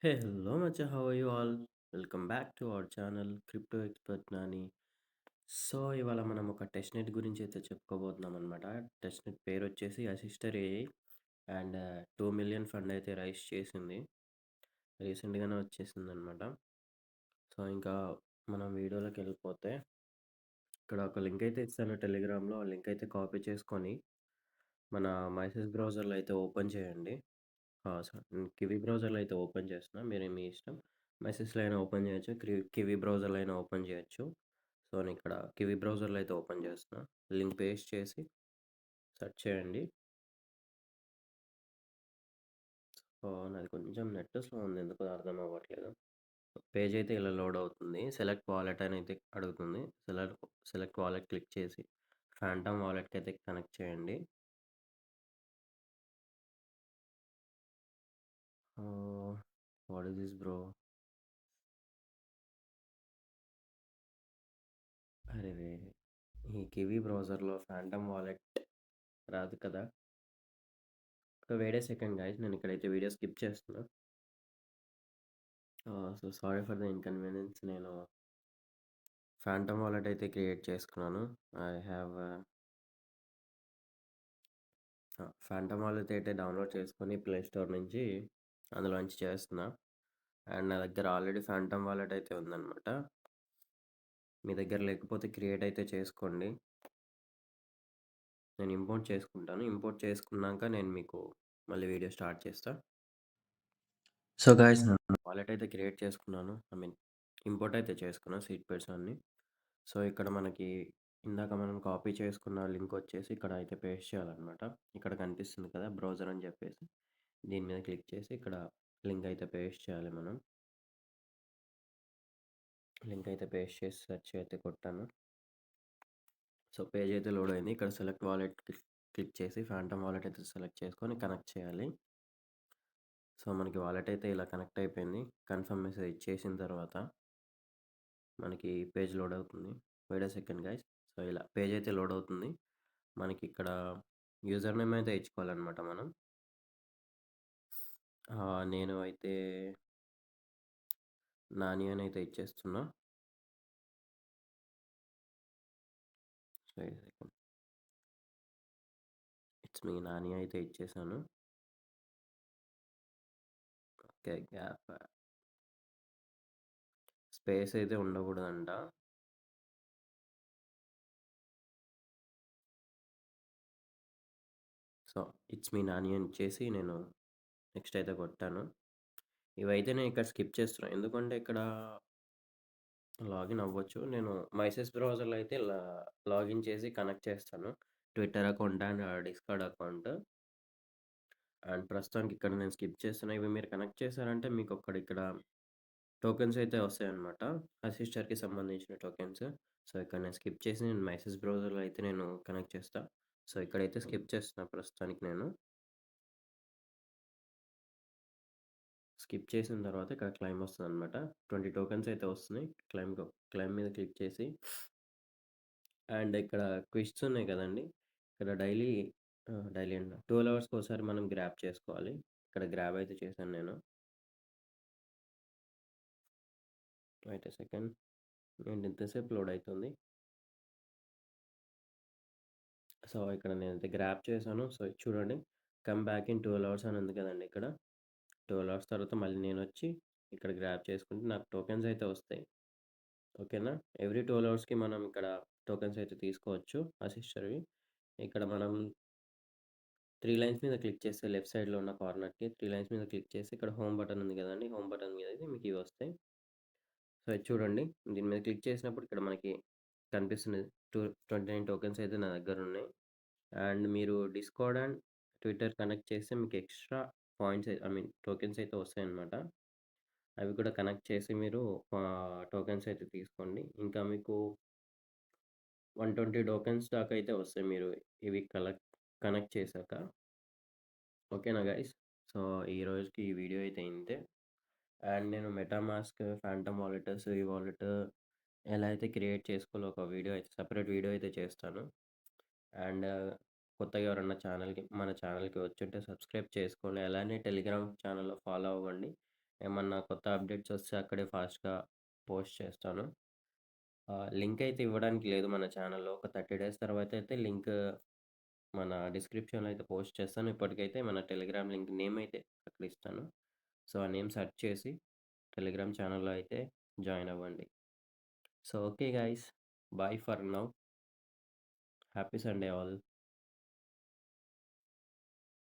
Hello, Macha. How are you all? Welcome back to our channel, Crypto Expert Nani. So ఇవాళ మనం ఒక testnet గురించి అయితే చెప్పుకోబోతున్నాం అనమాట. టెస్ట్‌నెట్ పేరు వచ్చేసి అసిస్టర్ ఏఐ అండ్ 2,000,000 ఫండ్ అయితే రైజ్ చేసింది. రీసెంట్‌గానే వచ్చేసిందనమాట. సో ఇంకా మనం వీడియోలోకి వెళ్ళిపోతే ఇక్కడ ఒక లింక్ అయితే ఇస్తాను టెలిగ్రామ్‌లో. ఆ లింక్ అయితే కాపీ చేసుకొని మన మైసెస్ బ్రౌజర్‌లో అయితే ఓపెన్ చేయండి. కివీ బ్రౌజర్‌లో అయితే ఓపెన్ చేస్తున్నా. మీ ఇష్టం. మెసేజ్‌లో అయినా ఓపెన్ చేయొచ్చు. కివీ బ్రౌజర్‌లో అయినా ఓపెన్ చేయొచ్చు. సో, నేనిక్కడ కివీ బ్రౌజర్‌లో అయితే ఓపెన్ చేస్తున్నా. లింక్ పేస్ట్ చేసి సెర్చ్ చేయండి. నాది కొంచెం నెట్ స్లో ఉంది. ఎందుకో అర్థం అవ్వట్లేదు. పేజ్ అయితే ఇలా లోడ్ అవుతుంది. సెలెక్ట్ వాలెట్ అని అయితే అడుగుతుంది. సెలెక్ట్ వాలెట్ క్లిక్ చేసి ఫాంటమ్ వాలెట్‌కి అయితే కనెక్ట్ చేయండి. What is this bro? అరెరే! ఈ కివీ బ్రౌజర్‌లో ఫాంటమ్ వాలెట్ రాదు కదా! వెయిట్ ఎ సెకండ్ గైస్, నేను ఇక్కడైతే వీడియో స్కిప్ చేస్తున్నా. So sorry for the inconvenience. నేను ఫాంటమ్ వాలెట్ అయితే క్రియేట్ చేసుకున్నాను. ఐ హ్యావ్ ఫాంటమ్ వాలెట్ అయితే డౌన్లోడ్ చేసుకొని ప్లే స్టోర్ నుంచి అందులోంచి చేస్తున్నా. అండ్ నా దగ్గర ఆల్రెడీ ఫాంటమ్ వాలెట్ అయితే ఉందన్నమాట. మీ దగ్గర లేకపోతే క్రియేట్ అయితే చేసుకోండి. నేను ఇంపోర్ట్ చేసుకుంటాను. ఇంపోర్ట్ చేసుకున్నాక నేను మీకు మళ్ళీ వీడియో స్టార్ట్ చేస్తా. సో గైస్, నేను వాలెట్ అయితే క్రియేట్ చేసుకున్నాను. ఇంపోర్ట్ అయితే చేసుకున్నాను సీట్ పెర్స్ అన్ని. సో ఇక్కడ మనకి ఇందాక మనం కాపీ చేసుకున్న లింక్ వచ్చేసి ఇక్కడ అయితే పేస్ట్ చేయాలన్నమాట. ఇక్కడ కనిపిస్తుంది కదా బ్రౌజర్ అని చెప్పేసి, దీని మీద క్లిక్ చేసి ఇక్కడ లింక్ అయితే పేస్ట్ చేయాలి మనం. లింక్ అయితే పేస్ట్ చేసి సెర్చ్ అయితే కొట్టాను. సో పేజ్ అయితే లోడ్ అయింది. ఇక్కడ సెలెక్ట్ వాలెట్ క్లిక్ చేసి ఫాంటమ్ వాలెట్ అయితే సెలెక్ట్ చేసుకొని కనెక్ట్ చేయాలి. సో మనకి వాలెట్ అయితే ఇలా కనెక్ట్ అయిపోయింది. కన్ఫర్మ్ మెసేజ్ ఇచ్చేసిన తర్వాత మనకి పేజ్ లోడ్ అవుతుంది. Wait a second guys. So ఇలా పేజ్ అయితే లోడ్ అవుతుంది. మనకి ఇక్కడ యూజర్ నేమ్ అయితే ఇచ్చుకోవాలన్నమాట మనం. నేను అయితే నాని అని అయితే ఇచ్చేస్తున్నా. సో ఇట్స్ మీ నాని అయితే ఇచ్చేసాను. ఓకే, గ్యాప్ స్పేస్ అయితే ఉండకూడదంట. సో ఇట్స్ మీ నాని అని ఇచ్చేసి నేను నెక్స్ట్ అయితే కొట్టాను. ఇవైతే నేను ఇక్కడ స్కిప్ చేస్తున్నాను, ఎందుకంటే ఇక్కడ లాగిన్ అవ్వచ్చు. నేను మైసెస్ బ్రౌజర్లో అయితే లాగిన్ చేసి కనెక్ట్ చేస్తాను. Twitter account and discard account. And ప్రస్తుతానికి ఇక్కడ నేను స్కిప్ చేస్తున్నా. ఇవి మీరు కనెక్ట్ చేశారంటే మీకు ఇక్కడ టోకెన్స్ అయితే వస్తాయన్నమాట. అసిస్టర్కి సంబంధించిన టోకెన్స్. సో ఇక్కడ నేను స్కిప్ చేసి నేను మైసెస్ బ్రౌజర్లో అయితే నేను కనెక్ట్ చేస్తా. సో ఇక్కడైతే స్కిప్ చేస్తున్నా ప్రస్తుతానికి నేను. స్కిప్ చేసిన తర్వాత ఇక్కడ క్లైమ్ వస్తుందన్నమాట. 20 టోకెన్స్ అయితే వస్తున్నాయి. క్లైమ్ మీద క్లిక్ చేసి అండ్ ఇక్కడ క్విజ్స్ ఉన్నాయి కదండీ! ఇక్కడ డైలీ అంట 12 అవర్స్‌కి ఒకసారి మనం గ్రాబ్ చేసుకోవాలి. ఇక్కడ గ్రాబ్ అయితే చేశాను నేను. Wait a second. ఏంటి ఇంతసేపు లోడ్ అయితుంది. సో ఇక్కడ నేనైతే గ్రాబ్ చేశాను. సో చూడండి, కమ్ బ్యాక్ ఇన్ 12 అవర్స్ అని ఉంది కదండీ ఇక్కడ. 12 అవర్స్ తర్వాత మళ్ళీ నేనొచ్చి ఇక్కడ గ్రాబ్ చేసుకుంటే నాకు టోకెన్స్ అయితే వస్తాయి. ఓకేనా? ఎవ్రీ 12 అవర్స్‌కి మనం ఇక్కడ టోకెన్స్ అయితే తీసుకోవచ్చు అసిస్టర్‌వి. ఇక్కడ మనం 3 లైన్స్ మీద క్లిక్ చేస్తే లెఫ్ట్ సైడ్‌లో ఉన్న కార్నర్‌కి 3 లైన్స్ మీద క్లిక్ చేసి ఇక్కడ హోమ్ బటన్ ఉంది కదండీ! హోమ్ బటన్ మీద అయితే మీకు ఇవి వస్తాయి. సో ఇది చూడండి. దీని మీద క్లిక్ చేసినప్పుడు ఇక్కడ మనకి కనిపిస్తుంది. 29 టోకెన్స్ అయితే నా దగ్గర ఉన్నాయి. అండ్ మీరు డిస్కార్డ్ అండ్ ట్విట్టర్ కనెక్ట్ చేస్తే మీకు ఎక్స్ట్రా పాయింట్స్ టోకెన్స్ అయితే వస్తాయన్నమాట. అవి కూడా కనెక్ట్ చేసి మీరు టోకెన్స్ అయితే తీసుకోండి. ఇంకా మీకు 120 టోకెన్స్ దాకా అయితే వస్తాయి మీరు ఇవి కనెక్ట్ చేశాక. ఓకేనా గైస్? సో ఈ రోజుకి ఈ వీడియో అయితే ఇంతే. అండ్ నేను మెటామాస్క్, ఫాంటమ్ వాలెట్, సివి వాలెట్ ఎలా అయితే క్రియేట్ చేసుకోవాలో ఒక వీడియో అయితే సెపరేట్ వీడియో అయితే చేస్తాను. అండ్ కొత్తగా ఎవరన్నా మన ఛానల్‌కి వచ్చుంటే సబ్స్క్రైబ్ చేసుకోండి. అలానే టెలిగ్రామ్ ఛానల్‌లో ఫాలో అవ్వండి. ఏమన్నా కొత్త అప్డేట్స్ వస్తే అక్కడే ఫాస్ట్‌గా పోస్ట్ చేస్తాను. లింక్ అయితే ఇవ్వడానికి లేదు మన ఛానల్‌లో. ఒక 30 డేస్ తర్వాత అయితే లింక్ మన డిస్క్రిప్షన్‌లో అయితే పోస్ట్ చేస్తాను. ఇప్పటికైతే మన టెలిగ్రామ్ లింక్ నేమ్ అయితే అక్కడ ఇస్తాను. సో, ఆ నేమ్ సెర్చ్ చేసి టెలిగ్రామ్ ఛానల్‌లో అయితే జాయిన్ అవ్వండి. So, okay guys. Bye for now. Happy Sunday all.